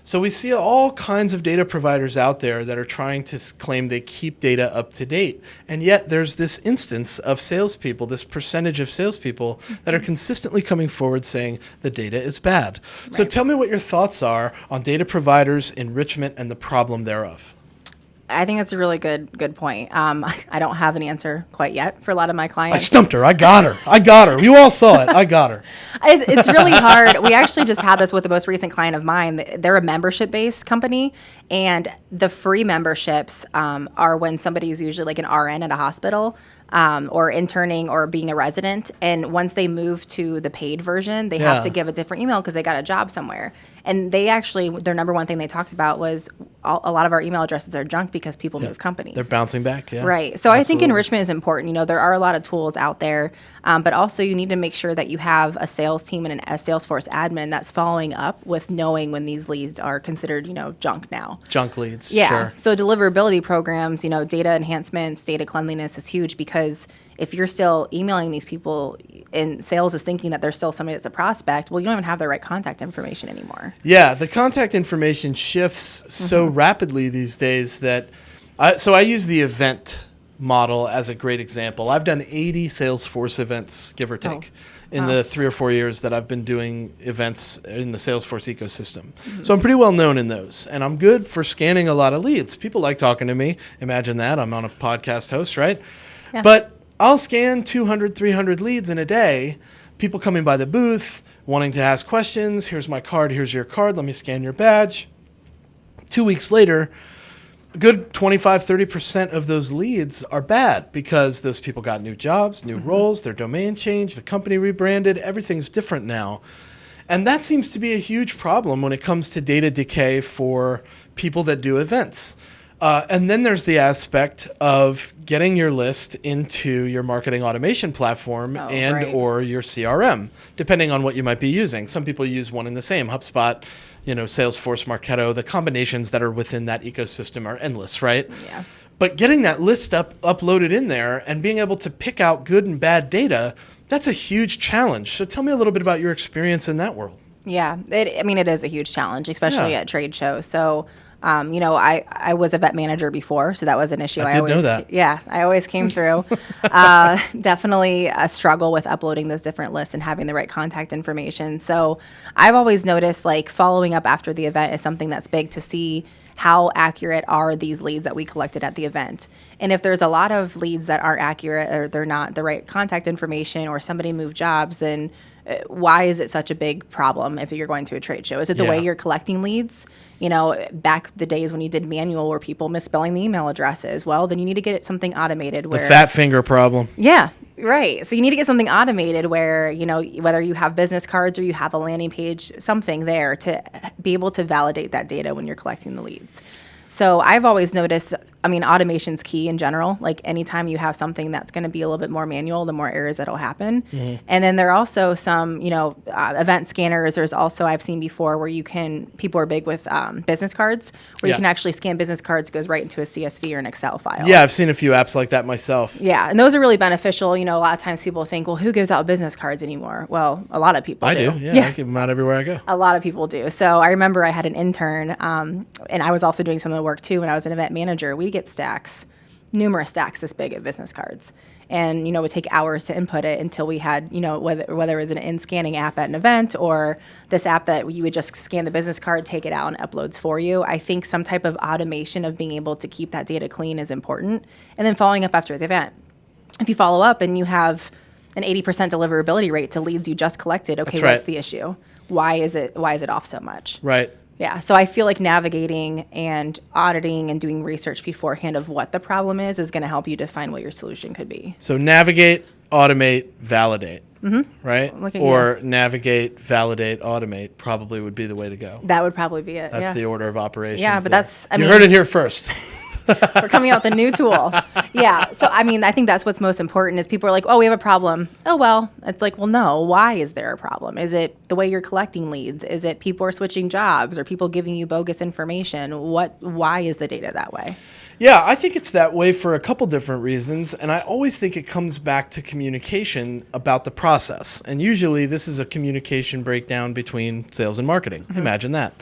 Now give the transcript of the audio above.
So we see all kinds of data providers out there that are trying to claim they keep data up to date. And yet there's this instance of salespeople, this percentage of salespeople that are consistently coming forward saying the data is bad. Right. So tell me what your thoughts are on data providers, enrichment, and the problem thereof. I think that's a really good point. I don't have an answer quite yet for a lot of my clients. I stumped her. I got her. You all saw it. I got her. It's really hard. We actually just had this with the most recent client of mine. They're a membership-based company, and the free memberships are when somebody's usually like an RN at a hospital or interning or being a resident. And once they move to the paid version, they have to give a different email because they got a job somewhere. And they actually, their number one thing they talked about was a lot of our email addresses are junk because people move companies. They're bouncing back, yeah. Right. So I think enrichment is important. You know, there are a lot of tools out there, but also you need to make sure that you have a sales team and a Salesforce admin that's following up with knowing when these leads are considered, you know, junk now. Junk leads, yeah. Sure. So deliverability programs, you know, data enhancements, data cleanliness is huge because if you're still emailing these people and sales is thinking that there's still somebody that's a prospect, well, you don't even have the right contact information anymore. Yeah, the contact information shifts so rapidly these days that I use the event model as a great example. I've done 80 Salesforce events, give or take, in the 3 or 4 years that I've been doing events in the Salesforce ecosystem. So I'm pretty well known in those, and I'm good for scanning a lot of leads. People like talking to me. Imagine that. I'm on a podcast host, right? Yeah. But I'll scan 200, 300 leads in a day, people coming by the booth, wanting to ask questions. Here's my card. Here's your card. Let me scan your badge. 2 weeks later, a good 25, 30% of those leads are bad because those people got new jobs, new roles, their domain changed, the company rebranded, everything's different now. And that seems to be a huge problem when it comes to data decay for people that do events. And then there's the aspect of getting your list into your marketing automation platform or your CRM, depending on what you might be using. Some people use one and the same, HubSpot, you know, Salesforce, Marketo. The combinations that are within that ecosystem are endless, right? Yeah. But getting that list uploaded in there and being able to pick out good and bad data, that's a huge challenge. So tell me a little bit about your experience in that world. Yeah, it is a huge challenge, especially at trade shows. So, you know, I was a vet manager before, so that was an issue. I did know that. Yeah, I always came through. Definitely a struggle with uploading those different lists and having the right contact information. So I've always noticed like following up after the event is something that's big to see how accurate are these leads that we collected at the event. And if there's a lot of leads that aren't accurate or they're not the right contact information or somebody moved jobs, then why is it such a big problem if you're going to a trade show? Is it the way you're collecting leads? You know, back the days when you did manual where people misspelling the email addresses, well, then you need to get something automated where... The fat finger problem. Yeah, right. So you need to get something automated where, you know, whether you have business cards or you have a landing page, something there to be able to validate that data when you're collecting the leads. So I've always noticed, I mean, automation's key in general. Like anytime you have something that's going to be a little bit more manual, the more errors that'll happen. And then there are also some, you know, event scanners. There's also, I've seen before where people are big with business cards, where you can actually scan business cards, it goes right into a CSV or an Excel file. Yeah, I've seen a few apps like that myself. Yeah, and those are really beneficial. You know, a lot of times people think, well, who gives out business cards anymore? Well, a lot of people do. I do, yeah. I give them out everywhere I go. A lot of people do. So I remember I had an intern, and I was also doing some of the work too when I was an event manager. We'd get stacks, numerous stacks this big of business cards. And, you know, it would take hours to input it until we had, you know, whether it was an in-scanning app at an event or this app that you would just scan the business card, take it out, and uploads for you. I think some type of automation of being able to keep that data clean is important. And then following up after the event. If you follow up and you have an 80% deliverability rate to leads you just collected, okay, what's the issue? Why is it off so much? Right. Yeah, so I feel like navigating and auditing and doing research beforehand of what the problem is going to help you define what your solution could be. So navigate, automate, validate, right? Or navigate, validate, automate probably would be the way to go. That would probably be it. That's the order of operations. Yeah, but there. that's, you heard it here first. We're coming out with a new tool. Yeah. So, I mean, I think that's what's most important is people are like, oh, we have a problem. Oh, well, it's like, well, no, why is there a problem? Is it the way you're collecting leads? Is it people are switching jobs or people giving you bogus information? Why is the data that way? Yeah, I think it's that way for a couple different reasons. And I always think it comes back to communication about the process. And usually this is a communication breakdown between sales and marketing. Imagine that.